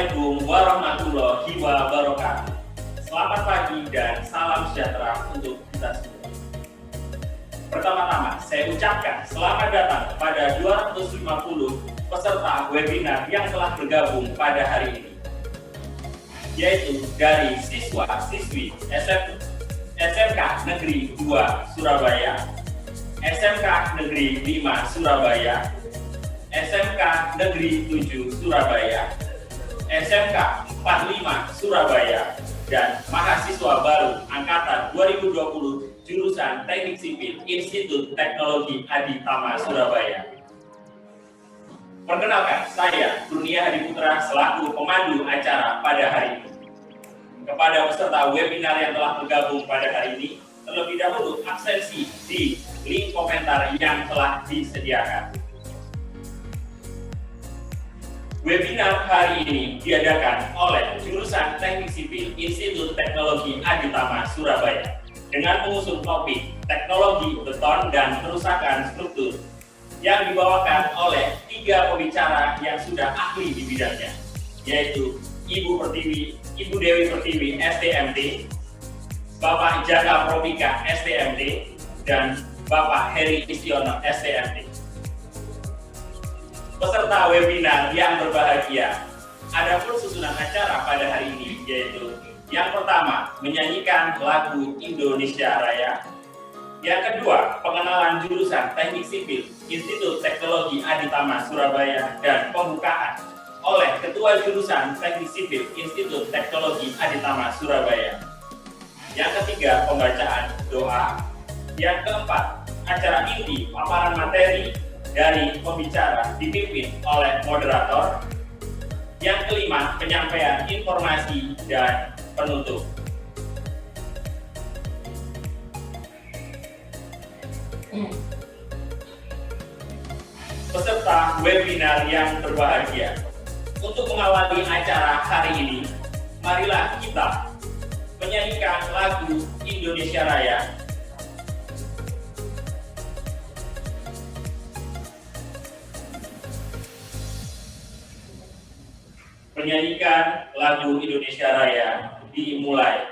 Assalamualaikum warahmatullahi wabarakatuh. Selamat pagi dan salam sejahtera untuk kita semua. Pertama-tama, saya ucapkan selamat datang kepada 250 peserta webinar yang telah bergabung pada hari ini, yaitu dari siswa-siswi SMK Negeri 2 Surabaya, SMK Negeri 5 Surabaya, SMK Negeri 7 Surabaya, SMK 45 Surabaya, dan mahasiswa baru Angkatan 2020 jurusan Teknik Sipil Institut Teknologi Adi Tama Surabaya. Perkenalkan, saya Kurnia Hadi Putra selaku pemandu acara pada hari ini. Kepada peserta webinar yang telah bergabung pada hari ini, terlebih dahulu absensi di link komentar yang telah disediakan. Webinar hari ini diadakan oleh jurusan Teknik Sipil Institut Teknologi Adi Tama Surabaya dengan mengusung topik teknologi beton dan kerusakan struktur yang dibawakan oleh 3 pembicara yang sudah ahli di bidangnya, yaitu Ibu Dewi Pertiwi STMT, Bapak Jaka Probika STMT, dan Bapak Heri Istiono STMT. Peserta webinar yang berbahagia, adapun susunan acara pada hari ini yaitu yang pertama, menyanyikan lagu Indonesia Raya. Yang kedua, pengenalan jurusan Teknik Sipil Institut Teknologi Adi Tama Surabaya dan pembukaan oleh Ketua Jurusan Teknik Sipil Institut Teknologi Adi Tama Surabaya. Yang ketiga, pembacaan doa. Yang keempat, acara inti paparan materi dari pembicara dipimpin oleh moderator. Yang kelima, penyampaian informasi dan penutup. Peserta webinar yang berbahagia, untuk mengawali acara hari ini, marilah kita menyanyikan lagu Indonesia Raya. Menyanyikan lagu Indonesia Raya dimulai.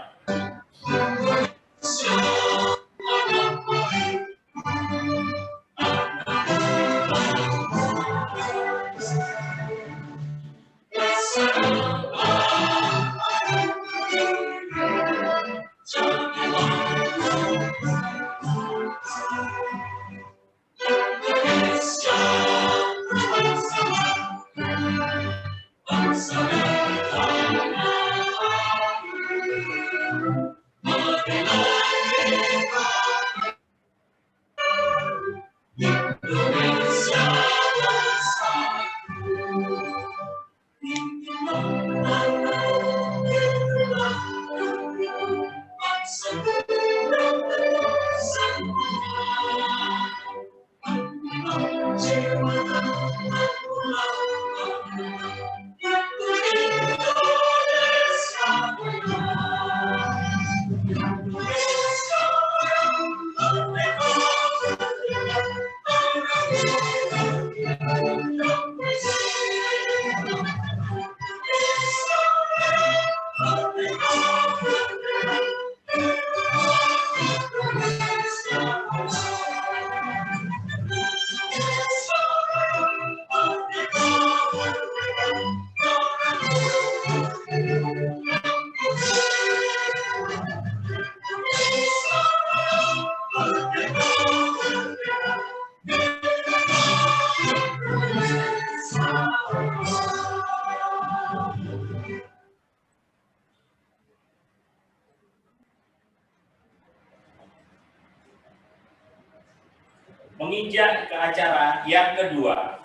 Menginjak ke acara yang kedua,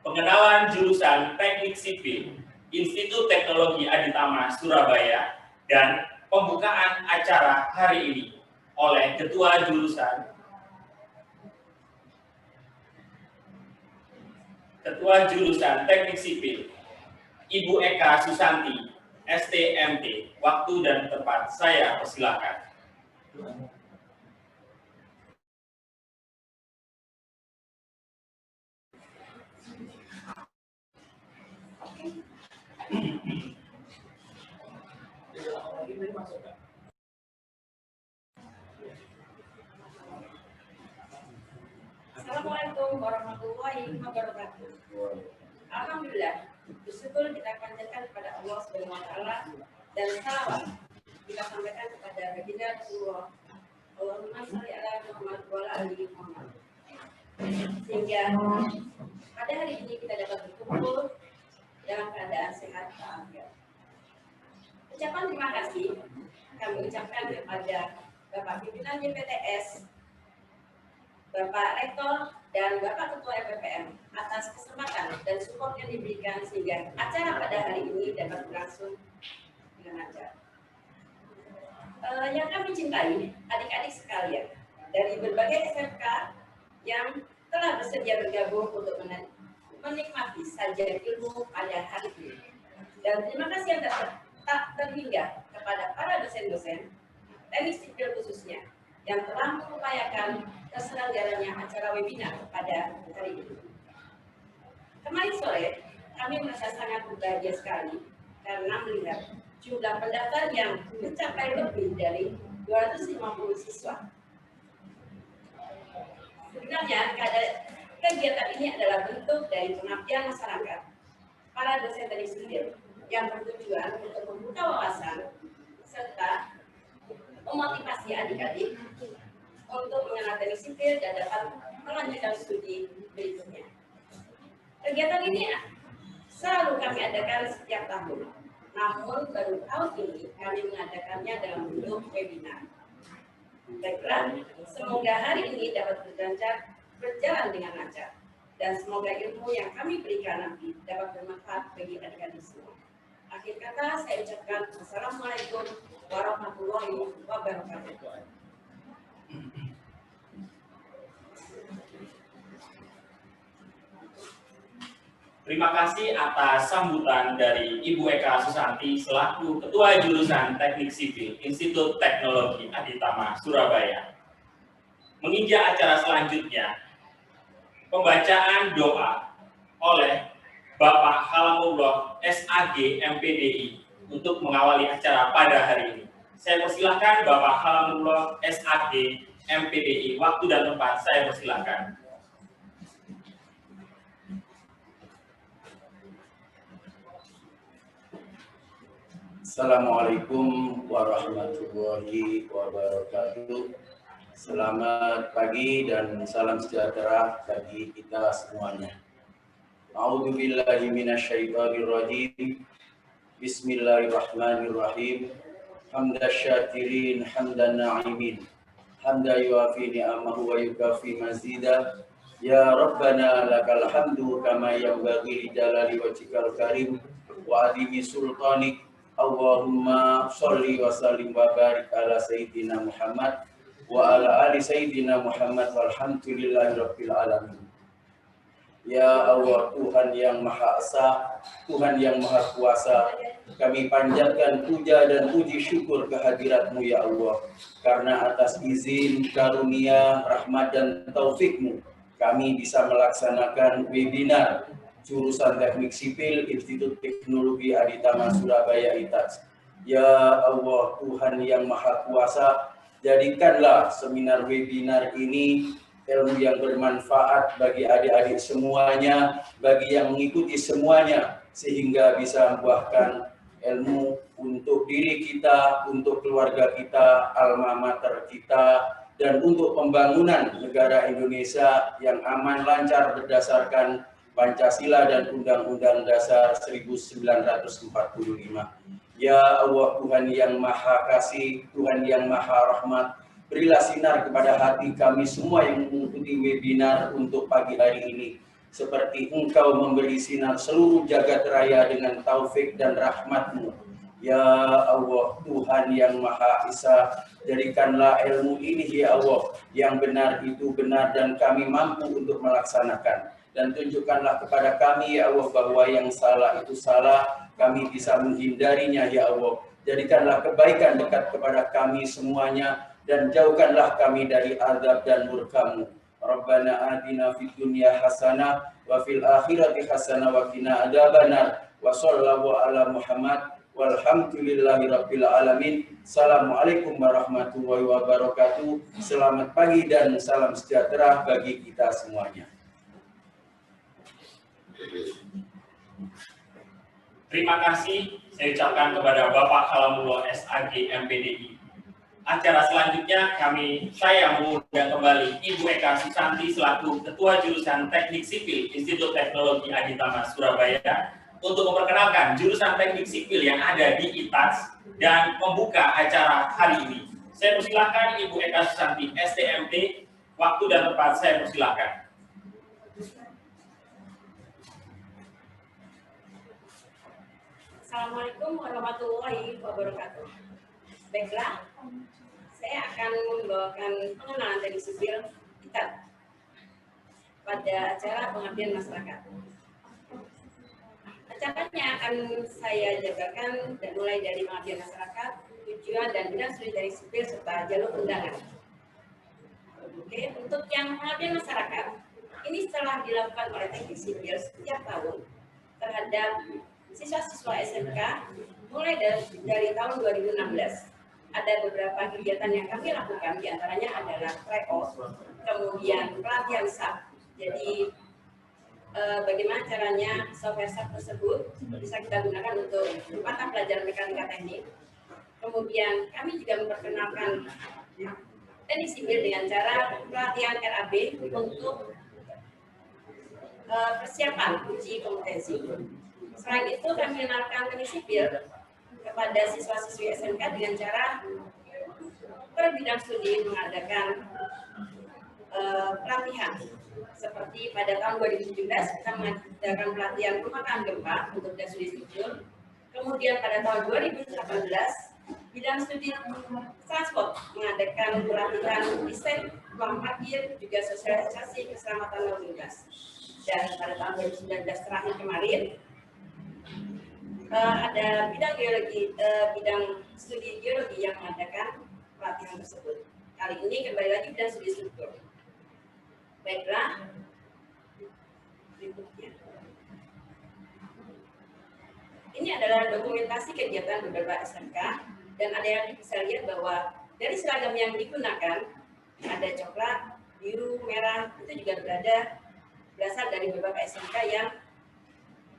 pengenalan jurusan Teknik Sipil Institut Teknologi Adi Tama Surabaya dan pembukaan acara hari ini oleh Ketua Jurusan Teknik Sipil Ibu Eka Susanti STMT. Waktu dan tempat saya persilakan. Assalamualaikum warahmatullahi wabarakatuh. Alhamdulillah, bersyukur kita panjatkan kepada Allah Subhanahu wa taala dan salawat kita sampaikan kepada baginda Rasulullah. Allahumma shalli ala Muhammad wa ala ali Muhammad. Sehingga pada hari ini kita dapat berkumpul dalam keadaan sehat walafiat. Ucapan terima kasih kami ucapkan kepada Bapak Pimpinan YPTS, Bapak Rektor, dan Bapak Ketua FPPM atas kesempatan dan support yang diberikan sehingga acara pada hari ini dapat berlangsung dengan lancar. Yang kami cintai, adik-adik sekalian, dari berbagai SMK yang telah bersedia bergabung untuk menikmati sajian ilmu pada hari ini. Dan terima kasih yang tak terhingga kepada para dosen-dosen, teknik sipil khususnya, yang telah mengupayakan terselenggaranya acara webinar pada hari ini. Kemarin sore, kami merasa sangat berbahagia sekali karena melihat jumlah pendaftar yang mencapai lebih dari 250 siswa. Sebenarnya, kegiatan ini adalah bentuk dari pengabdian masyarakat para dosen teknik sipil yang bertujuan untuk membuka wawasan serta memotivasi adik-adik untuk mengenal teknik sipil dan dapat melanjutkan studi berikutnya. Kegiatan ini selalu kami adakan setiap tahun, namun baru tahun ini kami mengadakannya dalam bentuk webinar. Baiklah, semoga hari ini dapat berjalan dengan lancar dan semoga ilmu yang kami berikan nanti dapat bermanfaat bagi adik-adik semua. Akhir kata saya ucapkan Assalamualaikum warahmatullahi wabarakatuh. Terima kasih atas sambutan dari Ibu Eka Susanti selaku Ketua Jurusan Teknik Sipil Institut Teknologi Aditama Surabaya. Menginjak acara selanjutnya, pembacaan doa oleh Bapak Halamullah SAG MPDI untuk mengawali acara pada hari ini. Saya persilahkan Bapak Halamullah SAG MPDI. Waktu dan tempat saya persilahkan. Assalamualaikum warahmatullahi wabarakatuh. Selamat pagi dan salam sejahtera bagi kita semuanya. A'udzubillahi minasyaitonirrajim. Bismillahirrahmanirrahim. Hamdasyakirin hamdan na'imin. Hamda yuafi ni'amahu wa yukafi mazidah. Ya Rabbana lakal hamdu kama yanbaghi li jalali wajhikal karim wa adimi sultanik. Allahumma sholli wa sallim wa barik ala sayyidina Muhammad wa ala ali sayyidina Muhammad walhamdulillahi rabbil alamin. Ya Allah, Tuhan yang Maha Esa, Tuhan yang Maha Kuasa, kami panjatkan puja dan puji syukur kehadirat-Mu ya Allah. Karena atas izin, karunia, rahmat dan taufik-Mu, kami bisa melaksanakan webinar Jurusan Teknik Sipil Institut Teknologi Aditama Surabaya ITAS. Ya Allah, Tuhan yang Maha Kuasa, jadikanlah seminar webinar ini ilmu yang bermanfaat bagi adik-adik semuanya, bagi yang mengikuti semuanya, sehingga bisa membuahkan ilmu untuk diri kita, untuk keluarga kita, alma mater kita, dan untuk pembangunan negara Indonesia yang aman, lancar berdasarkan Pancasila dan Undang-Undang Dasar 1945. Ya Allah, Tuhan yang Maha Kasih, Tuhan yang Maha Rahmat, berilah sinar kepada hati kami semua yang mengikuti webinar untuk pagi hari ini. Seperti Engkau memberi sinar seluruh jagat raya dengan taufik dan rahmat-Mu. Ya Allah, Tuhan yang Maha Esa, jadikanlah ilmu ini ya Allah, yang benar itu benar dan kami mampu untuk melaksanakan. Dan tunjukkanlah kepada kami ya Allah bahwa yang salah itu salah, kami bisa menghindarinya ya Allah. Jadikanlah kebaikan dekat kepada kami semuanya, dan jauhkanlah kami dari azab dan murka-Mu. Rabbana atina fid dunya hasanah wa fil akhirati hasanah wa qina adzabannar. Wa shallallahu ala Muhammad walhamdulillahi rabbil alamin. Assalamualaikum warahmatullahi wabarakatuh. Selamat pagi dan salam sejahtera bagi kita semuanya. Terima kasih saya ucapkan kepada Bapak Halamullah SAG MPDI. Acara selanjutnya saya mengundang kembali Ibu Eka Susanti selaku Ketua Jurusan Teknik Sipil Institut Teknologi Aditama Surabaya untuk memperkenalkan jurusan Teknik Sipil yang ada di ITAS dan membuka acara hari ini. Saya persilahkan Ibu Eka Susanti STMT, waktu dan tempat saya persilahkan. Assalamualaikum warahmatullahi wabarakatuh. Baiklah, saya akan membawakan pengenalan teknik sipil ITAT pada acara pengabdian masyarakat. Acaranya akan saya jabarkan dan mulai dari pengabdian masyarakat, tujuan dan bidang studi teknik sipil serta jalur undangan. Oke, untuk yang pengabdian masyarakat, ini setelah dilakukan oleh teknik sipil setiap tahun terhadap siswa-siswa SMK mulai dari tahun 2016. Ada beberapa kegiatan yang kami lakukan, diantaranya adalah tryout, kemudian pelatihan SAP. Jadi bagaimana caranya software SAP tersebut bisa kita gunakan untuk mata pelajaran mekanika teknik. Kemudian kami juga memperkenalkan teknik sipil dengan cara pelatihan RAB untuk persiapan uji kompetensi. Selain itu, kami mengenalkan teknik sipil kepada siswa-siswi SMK dengan cara per bidang studi mengadakan pelatihan. Seperti pada tahun 2017, kita mengadakan pelatihan rumah tahan gempa untuk bidang studi struktur. Kemudian pada tahun 2018, bidang studi transport mengadakan pelatihan desain ruang parkir, juga sosialisasi keselamatan lalu lintas. Dan pada tahun 2019 terakhir kemarin, ada bidang geologi, bidang studi geologi yang mengadakan pelatihan tersebut. Kali ini kembali lagi bidang studi struktur. Baiklah, berikutnya. Ini adalah dokumentasi kegiatan beberapa SMK dan ada yang bisa lihat bahwa dari seragam yang digunakan ada coklat, biru, merah, itu juga berasal dari beberapa SMK yang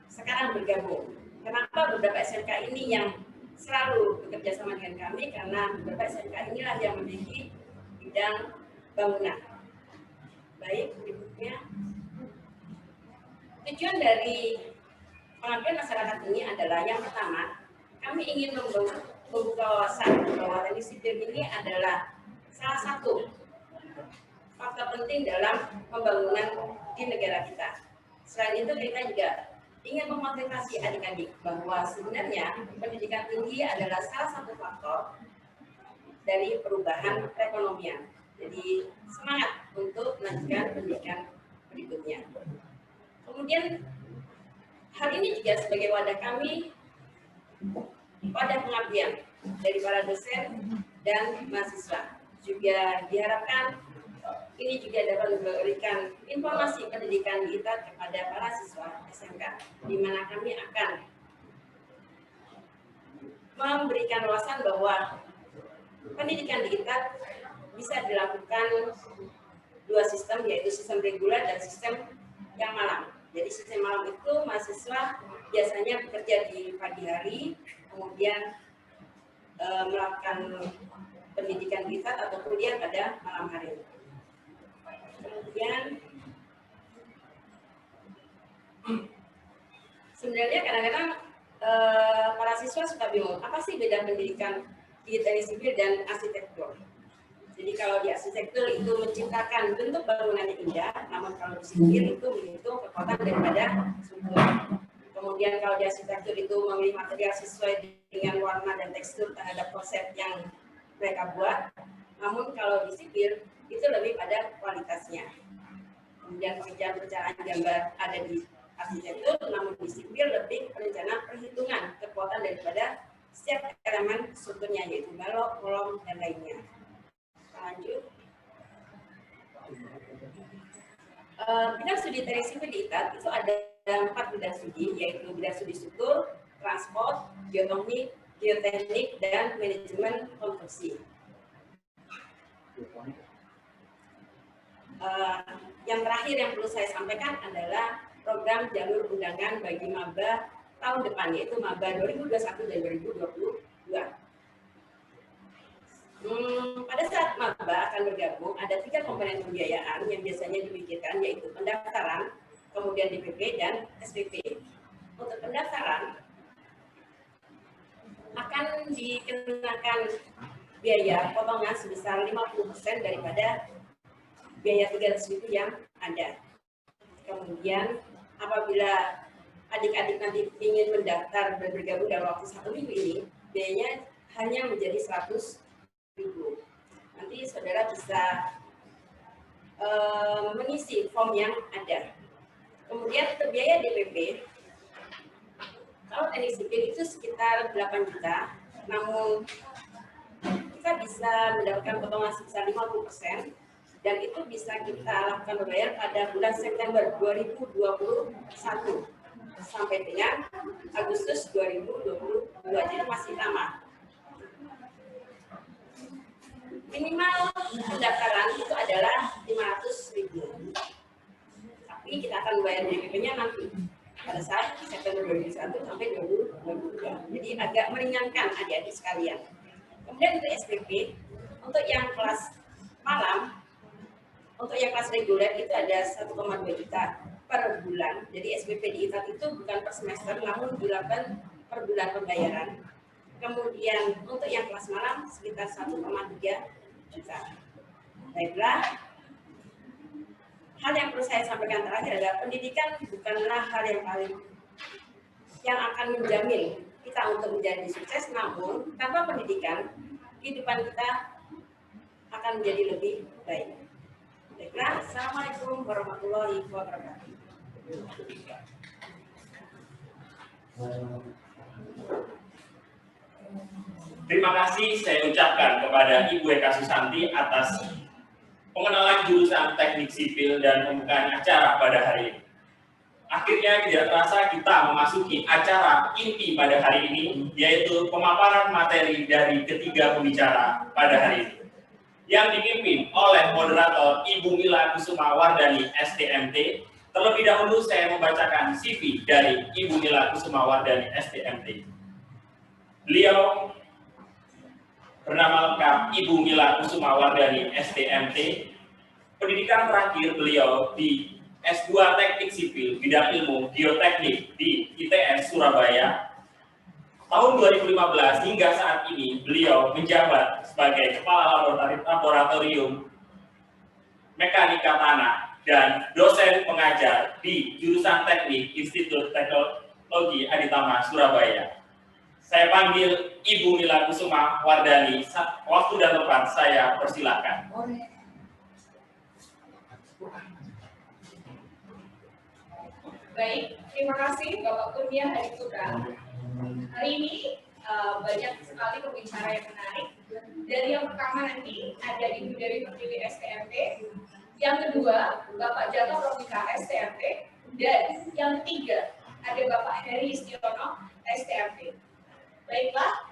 sekarang bergabung. Kenapa beberapa SMK ini yang selalu bekerja sama dengan kami? Karena beberapa SMK inilah yang memiliki bidang bangunan. Baik, berikutnya. Tujuan dari pengabdian masyarakat ini adalah yang pertama, kami ingin membuka wawasan bahwa teknik sipil ini adalah salah satu faktor penting dalam pembangunan di negara kita. Selain itu, kita juga ingin memotivasi adik-adik bahwa sebenarnya pendidikan tinggi adalah salah satu faktor dari perubahan perekonomian. Jadi semangat untuk melanjutkan pendidikan berikutnya. Kemudian hal ini juga sebagai wadah kami pada pengabdian dari para dosen dan mahasiswa. Juga diharapkan ini juga dapat memberikan informasi pendidikan di ITAT kepada para siswa SMK, di mana kami akan memberikan wawasan bahwa pendidikan di ITAT bisa dilakukan dua sistem, yaitu sistem reguler dan sistem yang malam. Jadi sistem malam itu mahasiswa biasanya bekerja di pagi hari, kemudian melakukan pendidikan di ITAT atau kuliah pada malam hari. Kemudian sebenarnya kadang-kadang para siswa suka bingung, apa sih beda pendidikan di teknik sipil dan arsitektur? Jadi kalau di arsitektur itu menciptakan bentuk bangunan yang indah, namun kalau di sipil itu menghitung kekuatan daripada struktur. Kemudian kalau di arsitektur itu memilih material sesuai dengan warna dan tekstur terhadap konsep yang mereka buat, namun kalau di sipil itu lebih pada kualitasnya. Kemudian perencanaan gambar ada di arsitektur, namun di sipil lebih perencanaan perhitungan kekuatan daripada setiap elemen strukturnya, yaitu balok, kolom, dan lainnya. Lanjut. Bidang studi teknik sipil di ITAT itu ada 4 bidang studi, yaitu bidang studi struktur, transport, geoteknik, geoteknik, dan manajemen konstruksi. Yang terakhir yang perlu saya sampaikan adalah program jalur undangan bagi maba tahun depan, yaitu maba 2021 dan 2022. Pada saat maba akan bergabung, ada 3 komponen pembiayaan yang biasanya dipikirkan, yaitu pendaftaran, kemudian DPP, dan SPP. Untuk pendaftaran, akan dikenakan biaya potongan sebesar 50% daripada biaya 300.000 yang ada. Kemudian apabila adik-adik nanti ingin mendaftar dan bergabung dalam waktu 1 minggu ini, biayanya hanya menjadi 100.000. Nanti saudara bisa mengisi form yang ada. Kemudian untuk biaya DPP, kalau teknik sipil itu sekitar 8 juta, namun kita bisa mendapatkan potongan sebesar 50%, dan itu bisa kita lakukan membayar pada bulan September 2021 sampai dengan Agustus 2022, jadi masih lama. Minimal pendaftaran itu adalah 500.000, tapi kita akan membayar DPP-nya nanti pada saat September 2021 sampai 2022. Jadi agak meringankan adik-adik sekalian. Kemudian untuk SPP, untuk yang kelas malam, untuk yang kelas reguler itu ada 1,2 juta per bulan. Jadi SPP di ITAT itu bukan per semester, namun dilakukan per bulan pembayaran. Kemudian untuk yang kelas malam sekitar 1,3 juta. Baiklah. Hal yang perlu saya sampaikan terakhir adalah pendidikan bukanlah hal yang akan menjamin kita untuk menjadi sukses, namun tanpa pendidikan, kehidupan kita akan menjadi lebih baik. Baiklah, Assalamualaikum warahmatullahi wabarakatuh. Terima kasih saya ucapkan kepada Ibu Eka Susanti atas pengenalan jurusan teknik sipil dan pembukaan acara pada hari ini. Akhirnya tidak terasa kita memasuki acara inti pada hari ini, yaitu pemaparan materi dari ketiga pembicara pada hari ini, yang dipimpin oleh moderator Ibu Mila Kusuma Wardani, STMT. Terlebih dahulu saya membacakan CV dari Ibu Mila Kusuma Wardani, STMT. Beliau bernama lengkap Ibu Mila Kusuma Wardani, STMT. Pendidikan terakhir beliau di S2 Teknik Sipil bidang ilmu Geoteknik di ITS Surabaya. Tahun 2015 hingga saat ini beliau menjabat sebagai Kepala Laboratorium Mekanika Tanah dan dosen pengajar di jurusan Teknik Institut Teknologi Aditama Surabaya. Saya panggil Ibu Mila Kusuma Wardani. Waktu dan tempat saya persilakan. Baik, terima kasih Bapak Kurnia Hadiputra. Hari ini banyak sekali pembicara yang menarik. Dari yang pertama nanti ada Ibu Dewi Pertiwi, STMT. Yang kedua, Bapak Jato Romika, STMT. Dan yang ketiga, ada Bapak Heri Istiono, STMT. Baiklah,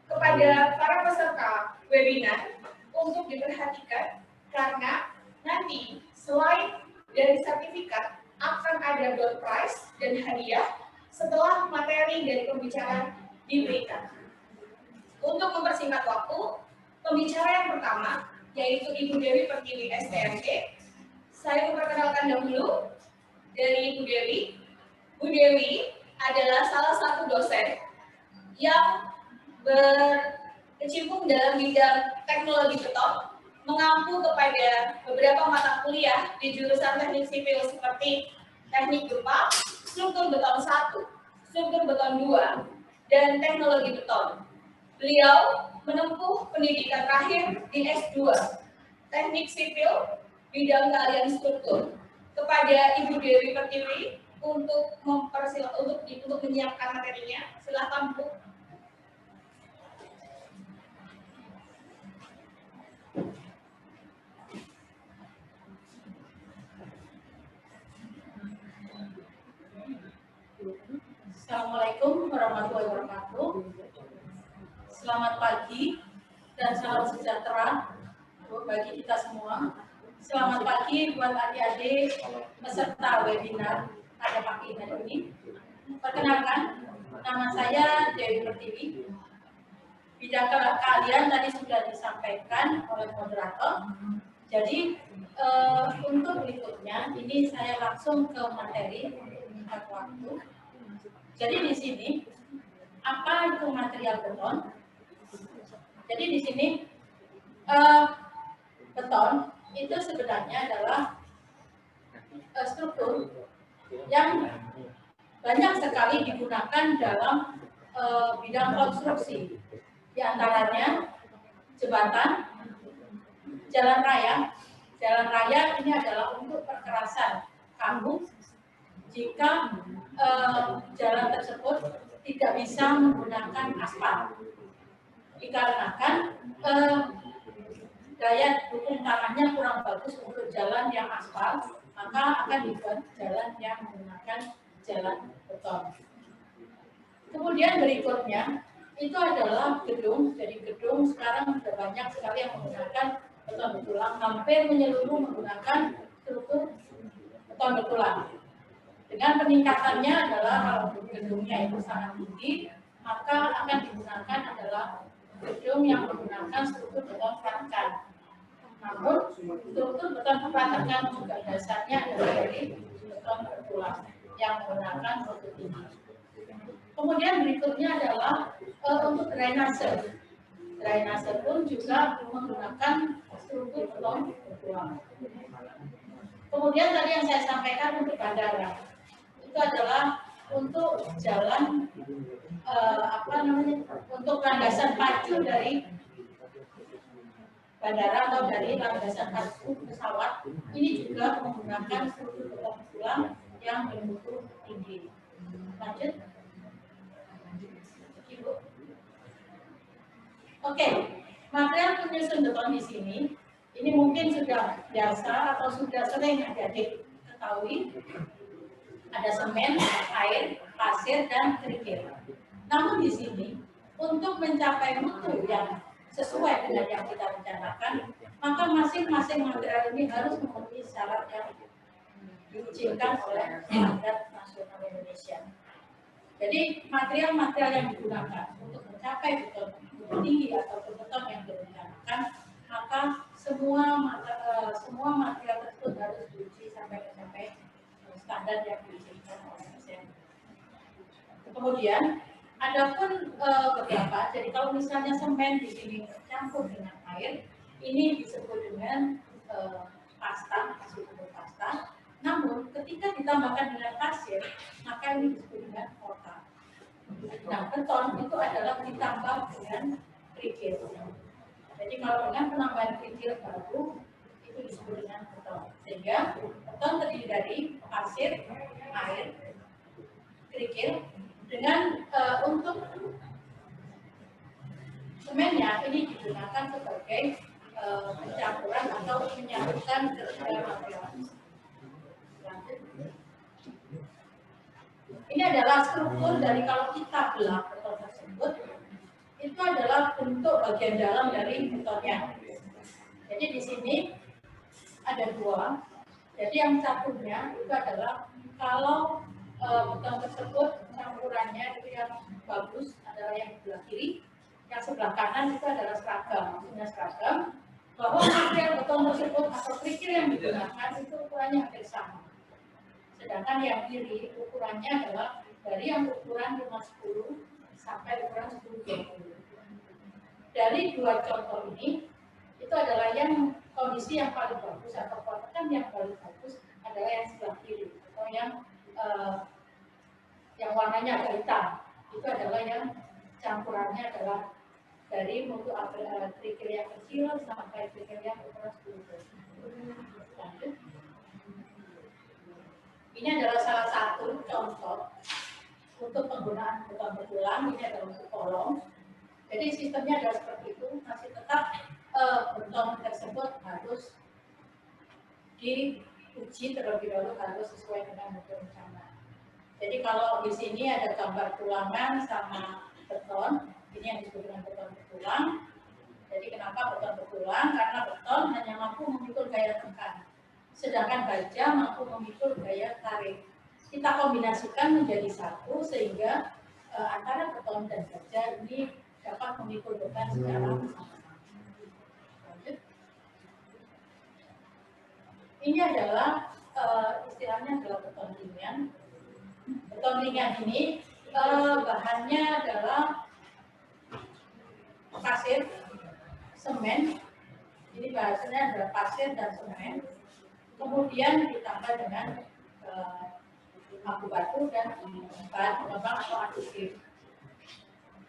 kepada para peserta webinar untuk diperhatikan, karena nanti selain dari sertifikat akan ada door prize dan hadiah setelah materi dari pembicara diberikan. Untuk mempersingkat waktu, pembicara yang pertama yaitu Ibu Dewi Pertiwi, STMT. Saya memperkenalkan dahulu dari Ibu Dewi. Bu Dewi adalah salah satu dosen yang berkecimpung dalam bidang teknologi beton, mengampu kepada beberapa mata kuliah di jurusan teknik sipil seperti teknik gempa, struktur beton 1, struktur beton 2, dan teknologi beton. Beliau menempuh pendidikan terakhir di S2, teknik sipil, bidang keahlian struktur. Kepada Ibu Dewi Pertiwi untuk menyiapkan materinya, silakan Bu. Assalamualaikum warahmatullahi wabarakatuh. Selamat pagi dan salam sejahtera bagi kita semua. Selamat pagi buat adik-adik peserta webinar. pada pagi hari ini. Perkenalkan, nama saya Dewi Pertiwi. Bidang keahlian tadi sudah disampaikan oleh moderator. Jadi untuk berikutnya, ini saya langsung ke materi singkat waktu. Jadi di sini, apa itu material beton? Jadi di sini beton itu sebenarnya adalah struktur yang banyak sekali digunakan dalam bidang konstruksi, di antaranya jembatan, jalan raya. Jalan raya ini adalah untuk perkerasan kamu jika jalan tersebut tidak bisa menggunakan aspal, dikarenakan daya dukung tanahnya kurang bagus untuk jalan yang aspal, maka akan dibuat jalan yang menggunakan jalan beton. Kemudian berikutnya itu adalah gedung. Jadi gedung sekarang sudah banyak sekali yang menggunakan beton betulan, hampir menyeluruh menggunakan struktur beton betulan. Dengan peningkatannya adalah kalau gedungnya itu sangat tinggi, maka akan digunakan adalah gedung yang menggunakan struktur beton flat. Namun struktur beton flat juga dasarnya adalah dari beton betulan yang menggunakan struktur tinggi. Kemudian berikutnya adalah untuk drainase. Drainase pun juga menggunakan struktur beton betulan. Kemudian tadi yang saya sampaikan untuk bandara, itu adalah untuk jalan untuk landasan pacu dari bandara atau dari landasan pacu pesawat. Ini juga menggunakan struktur beton betulan yang bermutu tinggi. Lanjut. Ibu. Oke, material penyusun beton di sini ini mungkin sudah biasa atau sudah sering adik-adik ketahui. Ada semen, air, pasir, dan kerikil. Namun di sini untuk mencapai mutu yang sesuai dengan yang kita rencanakan, maka masing-masing material ini harus memenuhi syarat yang diizinkan oleh Standar Nasional Indonesia. Jadi material-material yang digunakan untuk mencapai beton tinggi atau beton yang direncanakan, maka semua material tersebut harus diuji sampai mencapai standar yang diizinkan oleh ASN. Kemudian adapun beberapa, jadi kalau misalnya semen di sini tercampur dengan air, ini disebut dengan pasta, disebut pasta. Namun ketika ditambahkan dengan pasir, maka ini disebut dengan mortar. Nah, beton itu adalah ditambah dengan kerikil. Jadi kalau dengan penambahan kerikil baru, itu disebut dengan beton. Sehingga beton terdiri dari pasir, air, kerikil. Dengan untuk semennya ini digunakan sebagai pencampuran atau menyatukan ketiga material. Ini adalah struktur dari kalau kita belah beton tersebut, itu adalah bentuk bagian dalam dari betonnya. Jadi di sini ada dua. Jadi yang satunya itu adalah kalau beton tersebut campurannya itu yang bagus adalah yang sebelah kiri, yang sebelah kanan itu adalah seragam. Maksudnya seragam bahwa material beton tersebut atau kerikil yang digunakan itu ukurannya hampir sama. Sedangkan yang kiri ukurannya adalah dari yang ukuran 510 sampai ukuran 1020. Dari dua contoh ini, itu adalah yang kondisi yang paling bagus atau kotakan yang paling bagus adalah yang sebelah kiri atau yang warnanya agak hitam. Itu adalah yang campurannya adalah dari mutu kerikil yang kecil sampai kerikil yang ukuran 10. Lanjut. Ini adalah salah satu contoh untuk penggunaan beton betulan. Ini adalah untuk kolom. Jadi sistemnya adalah seperti itu. Masih tetap beton tersebut harus diuji terlebih dahulu, harus sesuai dengan mutu rencana. Jadi kalau di sini ada gambar tulangan sama beton, ini yang disebut dengan beton betulan. Jadi kenapa beton betulan? Karena beton hanya mampu memikul gaya tekan, sedangkan baja mampu memikul gaya tarik. kita kombinasikan menjadi satu sehingga antara beton dan baja ini dapat memikul beban secara bersama-sama. Lanjut. Ini adalah istilahnya adalah beton ringan. Beton ringan ini bahannya adalah pasir, semen. Ini bahasanya adalah pasir dan semen. Kemudian ditambah dengan abu batu dan bahan pengembang atau adusif.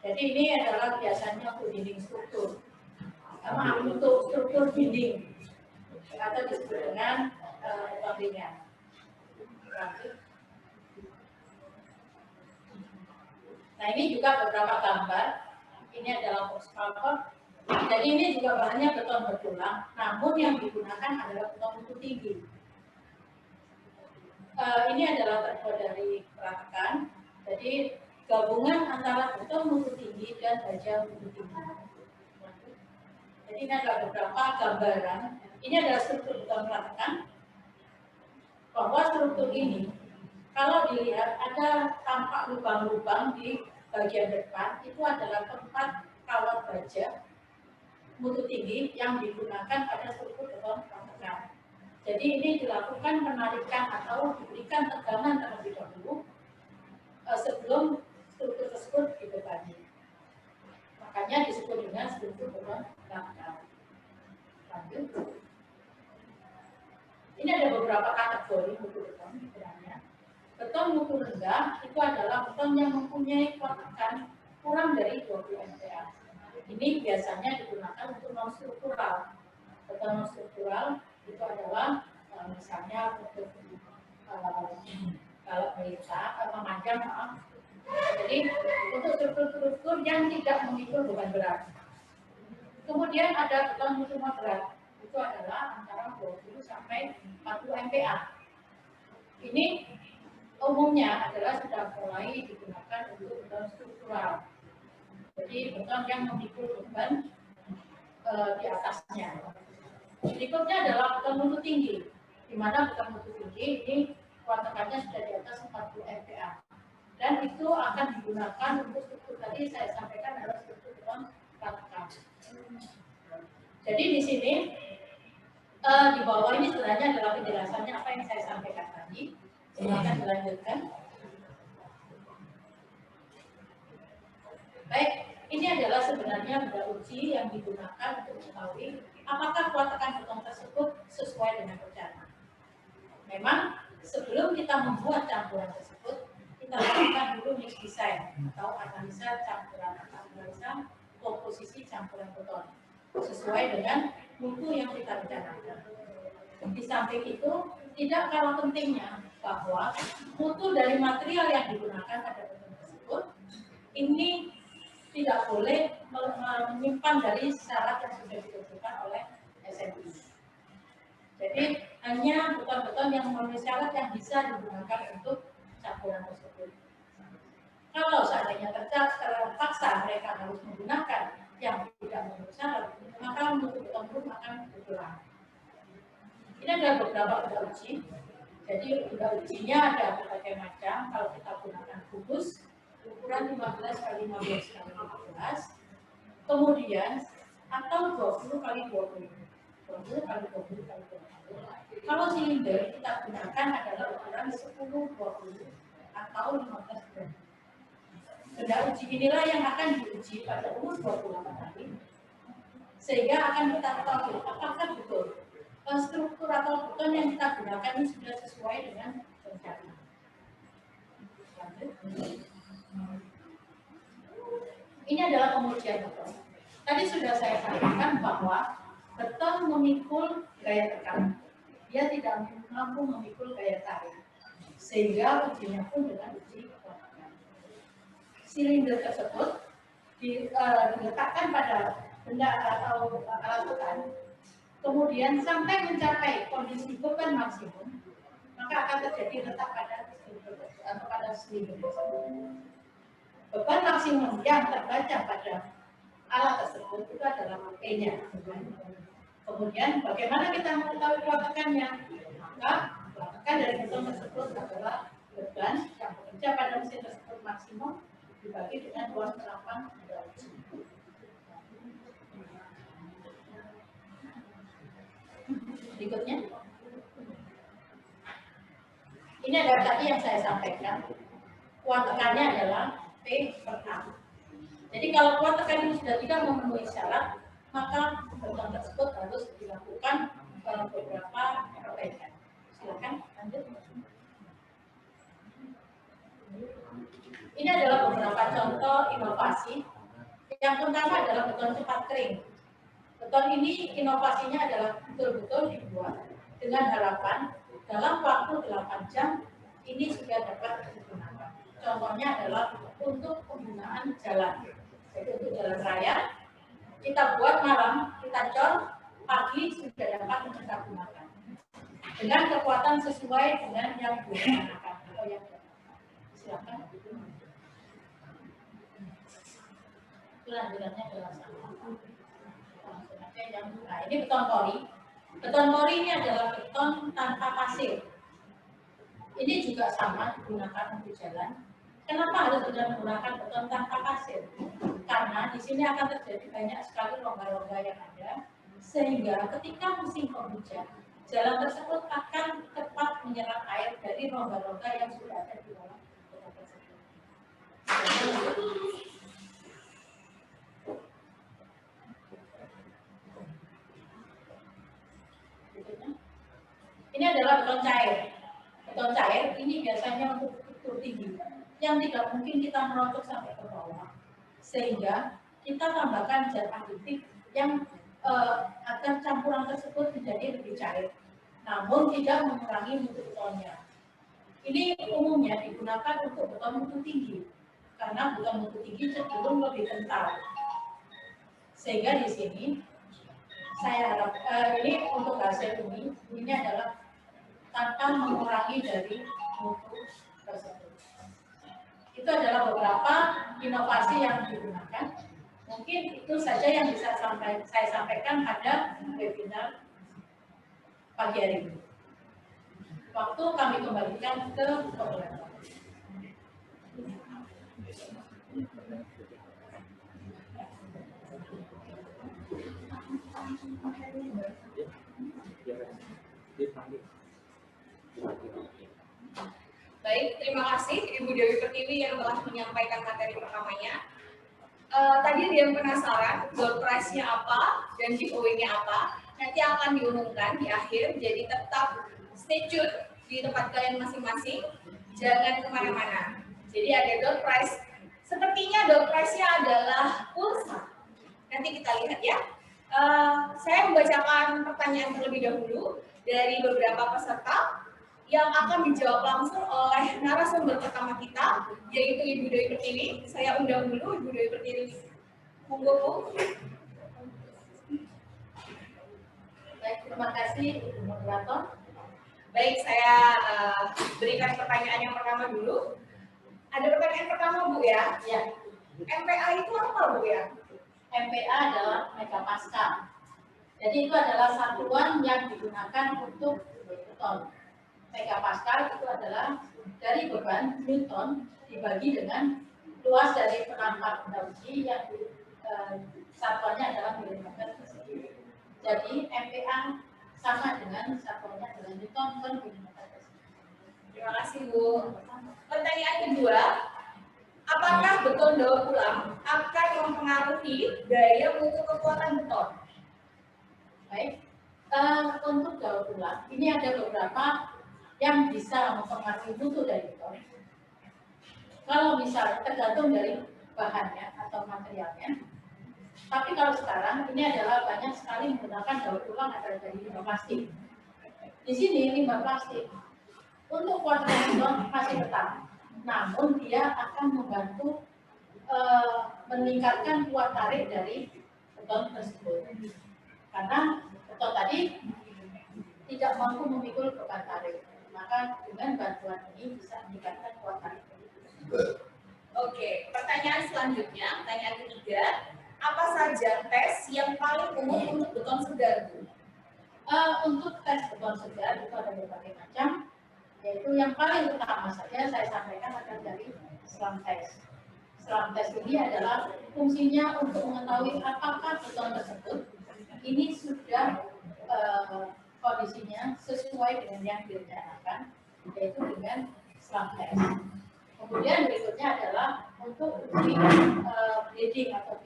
Jadi ini adalah biasanya untuk dinding struktur. Sama untuk struktur dinding atau disebut dengan beton ringan. Nah ini juga beberapa gambar. Ini adalah box culvert. Jadi ini juga bahannya beton bertulang, namun yang digunakan adalah beton mutu tinggi. Ini adalah terbuat dari ratakan. Jadi gabungan antara beton mutu tinggi dan baja mutu tinggi. Jadi ini adalah beberapa gambaran. Ini adalah struktur beton ratakan. Bahwa struktur ini, kalau dilihat ada tampak lubang-lubang di bagian depan, itu adalah tempat kawat baja mutu tinggi yang digunakan pada struktur beton ratakan. Jadi ini dilakukan penarikan atau diberikan tegangan terlebih dahulu sebelum struktur tersebut dibebani. Makanya disebut dengan struktur beton ratakan. Lanjut. Ini ada beberapa kategori mutu beton sebenarnya. Beton mutu rendah itu adalah beton yang mempunyai kuat tekan kurang dari 20 MPa. Ini biasanya digunakan untuk non-struktural. Beton non-struktural itu adalah misalnya untuk kalau memanjang, maaf. Jadi untuk struktur-struktur yang tidak memikul beban berat. Kemudian ada beton mutu moderat. Itu adalah antara 20 sampai 40 MPa. Ini umumnya adalah sudah mulai digunakan untuk beton struktural. Jadi beton yang memikul beban di atasnya. Berikutnya adalah beton mutu tinggi, di mana beton mutu tinggi ini kuat tekannya sudah di atas 40 MPa. Dan itu akan digunakan untuk struktur tadi saya sampaikan adalah struktur beton ratakan. Jadi di sini di bawah ini sebenarnya adalah penjelasannya apa yang saya sampaikan tadi. Silakan dilanjutkan. Baik, ini adalah sebenarnya benda uji yang digunakan untuk mengetahui apakah kuat tekan beton tersebut sesuai dengan rencana. Memang sebelum kita membuat campuran tersebut, kita lakukan dulu mix design atau analisa campuran atau analisa komposisi campuran beton sesuai dengan mutu yang kita rencanakan. Di samping itu, tidak kalah pentingnya bahwa mutu dari material yang digunakan pada beton tersebut ini tidak boleh menyimpan dari syarat yang sudah ditentukan oleh SMI. Jadi hanya beton-beton yang memenuhi syarat yang bisa digunakan untuk campuran tersebut. Kalau seandainya terpaksa mereka harus menggunakan yang tidak memenuhi syarat, maka mutu beton pun akan berkurang. Ini adalah beberapa benda uji. Jadi benda ujinya ada berbagai macam. Kalau kita gunakan kubus ukuran 15 kali 15 kali 15, kemudian atau 20 kali 20, 20 kali 20 kali 20. Kalau silinder kita gunakan adalah ukuran 10 20 atau 15 gram. Benda uji inilah yang akan diuji pada umur 28 hari, sehingga akan kita tahu apakah betul struktur atau beton yang kita gunakan ini sudah sesuai dengan rencana. Ini adalah pengujian beton. Tadi sudah saya sampaikan bahwa beton memikul gaya tekan. Dia tidak mampu memikul gaya tarik. Sehingga ujinya pun dengan uji tekan. Silinder tersebut diletakkan pada benda atau alat tekan. Kemudian sampai mencapai kondisi beban maksimum, maka akan terjadi retak pada silinder tersebut. Beban maksimum yang terbaca pada alat tersebut itu adalah P-nya. Kemudian bagaimana kita mengetahui kuat tekannya? Maka kuat tekan dari beton tersebut adalah beban yang bekerja pada mesin tersebut maksimum dibagi dengan luas serapan dauji. Berikutnya, ini adalah tadi yang saya sampaikan. Kuat tekannya adalah P per A. Jadi kalau kuat tekan ini sudah tidak memenuhi syarat, maka beton tersebut harus dilakukan beberapa perbaikan. Silakan lanjut. Ini adalah beberapa contoh inovasi. Yang pertama adalah beton cepat kering. Beton ini inovasinya adalah betul-betul dibuat dengan harapan dalam waktu 8 jam ini sudah dapat digunakan. Contohnya adalah untuk penggunaan jalan. Jadi untuk jalan raya, kita buat malam, kita cor, pagi sudah dapat kita gunakan. Dengan kekuatan sesuai dengan yang digunakan. Silakan. Lanjutannya adalah sama. Nah, ini beton pori. Beton pori ini adalah beton tanpa pasir. Ini juga sama digunakan untuk jalan. Kenapa harus menggunakan beton tanpa pasir? Karena di sini akan terjadi banyak sekali rongga-rongga yang ada, sehingga ketika musim penghujan, jalan tersebut akan cepat menyerap air dari rongga-rongga yang sudah ada di dalam beton tersebut. Ini adalah beton cair. Beton cair ini biasanya untuk struktur tinggi yang tidak mungkin kita merocok sampai ke bawah, sehingga kita tambahkan zat aditif yang agar campuran tersebut menjadi lebih cair, namun tidak mengurangi mutu betonnya. Ini umumnya digunakan untuk beton mutu tinggi, karena beton mutu tinggi cenderung lebih kental. Sehingga di sini saya harap ini untuk hasil ini adalah tanpa mengurangi dari mutu tersebut. Itu adalah beberapa inovasi yang digunakan. Mungkin itu saja yang bisa saya sampaikan pada webinar pagi hari ini. Waktu kami kembalikan ke moderator. Baik, terima kasih Ibu Dewi Pertiwi yang telah menyampaikan materi pertamanya. Tadi ada yang penasaran, door prize-nya apa dan giveaway-nya apa? Nanti akan diumumkan di akhir, jadi tetap stay tune di tempat kalian masing-masing. Jangan kemana-mana. Jadi ada door prize. Sepertinya door prize-nya adalah pulsa. Nanti kita lihat ya. Saya membacakan pertanyaan terlebih dahulu dari beberapa peserta yang akan dijawab langsung oleh narasumber pertama kita, yaitu Ibu Dewi Pertiwi. Saya undang dulu Ibu Dewi Pertiwi. Monggo, Bu. Baik, terima kasih Ibu Moderator. Baik, saya berikan pertanyaan yang pertama dulu. Ada pertanyaan pertama, Bu ya? Ya, MPA itu apa, Bu ya? MPA adalah megapascal. Jadi itu adalah satuan yang digunakan untuk beton. Megapascal itu adalah dari beban Newton dibagi dengan luas dari penampak dauji yang satuannya adalah milimeter persegi. Jadi MPA sama dengan satuannya adalah Newton per milimeter persegi. Terima kasih, Bu. Pertanyaan kedua, apakah beton daur ulang akan mempengaruhi daya mutu kekuatan beton? Baik, untuk daur ulang ini ada beberapa yang bisa mempengaruhi mutu dari beton. Kalau misalnya tergantung dari bahannya atau materialnya. Tapi kalau sekarang ini adalah banyak sekali menggunakan daur ulang adalah dari limbah plastik. Di sini limbah plastik untuk kualitas beton masih tetap, namun dia akan membantu meningkatkan kuat tarik dari beton tersebut. Karena beton tadi tidak mampu memikul beban tarik. Maka dengan bantuan ini bisa meningkatkan kuat tarik. Oke, pertanyaan selanjutnya, pertanyaan ketiga, apa saja tes yang paling umum untuk beton segar, Bu? Untuk tes beton segar itu ada berbagai macam. Yaitu yang paling utama saja saya sampaikan adalah dari SLAM test. SLAM test ini adalah fungsinya untuk mengetahui apakah beton tersebut ini sudah kondisinya sesuai dengan yang direncanakan, yaitu dengan SLAM test. Kemudian berikutnya adalah untuk uji bleeding atau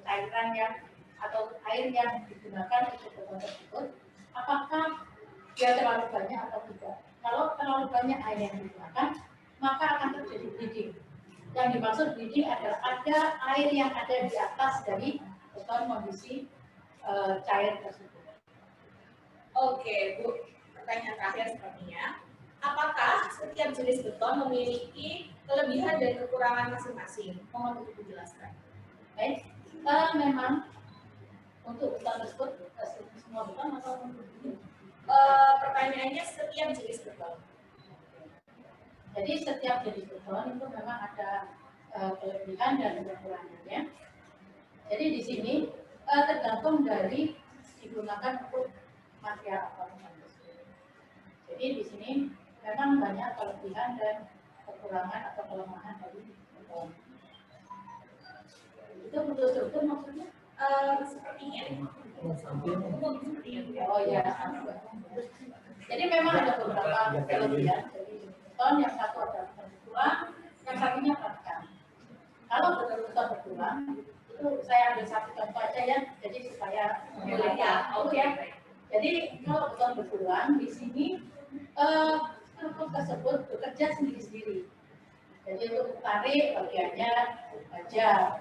cairan yang atau air yang digunakan untuk beton tersebut, apakah dia terlalu banyak atau tidak. Kalau terlalu banyak air yang digunakan, maka akan terjadi bleeding. Yang dimaksud bleeding adalah ada air yang ada di atas dari beton kondisi cair tersebut. Oke, Bu. Pertanyaan terakhir sepertinya. Apakah setiap jenis beton memiliki kelebihan dan kekurangan masing-masing? Mohon untuk dijelaskan. Baik, memang untuk beton tersebut semua beton atau untuk Pertanyaannya setiap jenis beton. jadi setiap jenis beton itu memang ada kelebihan dan kekurangannya. Jadi di sini tergantung dari digunakan untuk material apa. Jadi di sini memang banyak kelebihan dan kekurangan atau kelemahan dari beton. Itu untuk struktur maksudnya? Sepertinya. Oh ya. Jadi memang ada beberapa kelebihan dari beton. Yang satu adalah beton bertulang, yang satunya ratakan. Kalau beton bertulang, itu saya ambil satu contoh aja ya, jadi supaya Ya, oke. Jadi kalau beton bertulang di sini struktur tersebut bekerja sendiri-sendiri. Jadi untuk tarik bagiannya baja,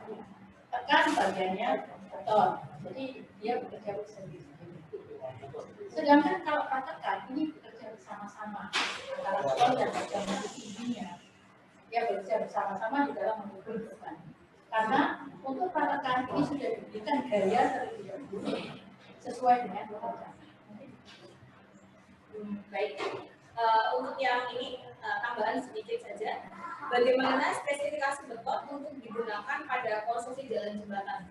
tekan bagiannya beton. Jadi dia bekerja sendiri-sendiri. Sedangkan kalau ratakan ini bekerja bersama-sama antara beton dan bagian tingginya. Dia bekerja bersama-sama di dalam memukul beton. Karena untuk ratakan ini sudah diberikan gaya terlebih dahulu sesuai dengan pekerjaan. Baik. Untuk yang ini tambahan sedikit saja. Bagaimana spesifikasi beton untuk digunakan pada konstruksi jalan jembatan?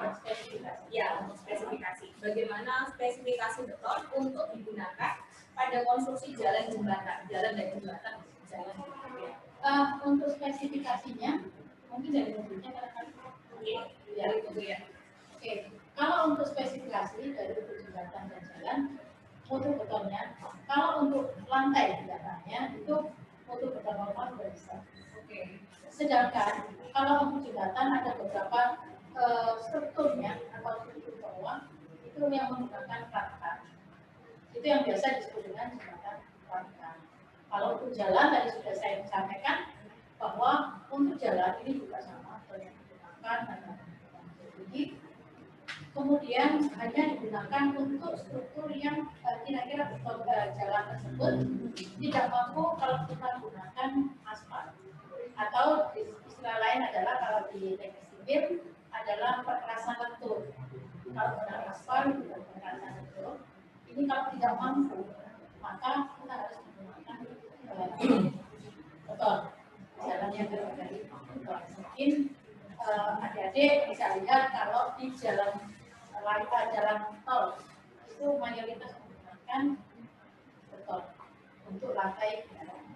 Spesifikasi. Ya, untuk spesifikasi. Bagaimana spesifikasi beton untuk digunakan pada konstruksi jalan jembatan, jalan dan jembatan, jalan. Untuk spesifikasinya mungkin dari mobilnya kan? Ya, itu ya. Oke. Kalau untuk spesifikasi dari jembatan dan jalan untuk betonnya, kalau untuk lantai jembatannya itu untuk beton normal sudah bisa. Oke. Sedangkan kalau untuk jembatan ada beberapa strukturnya atau struktur bawah itu yang menggunakan ratakan. Itu yang biasa disebut dengan jembatan ratakan. Kalau untuk jalan tadi sudah saya sampaikan bahwa untuk jalan ini juga sama yang digunakan hanya tinggi. Kemudian hanya digunakan untuk struktur yang kira-kira beton jalan tersebut tidak mampu kalau kita gunakan aspal. Atau istilah lain adalah kalau di teknik sipil adalah perkerasan lentur. Kalau dengan aspal juga perkerasan lentur. Ini kalau tidak mampu maka kita harus menggunakan beton. Jalannya dari beton. Mungkin adik-adik bisa lihat kalau di jalan tol itu mayoritas menggunakan beton untuk lantai kendaraan.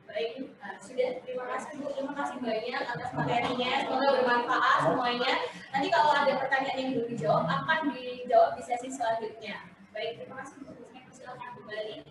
Baik, sudah. Terima kasih Bu, terima kasih banyak atas materinya. Semoga bermanfaat semuanya. Nanti kalau ada pertanyaan yang belum dijawab akan dijawab di sesi selanjutnya. Baik, terima kasih Bu. Saya persilakan kembali.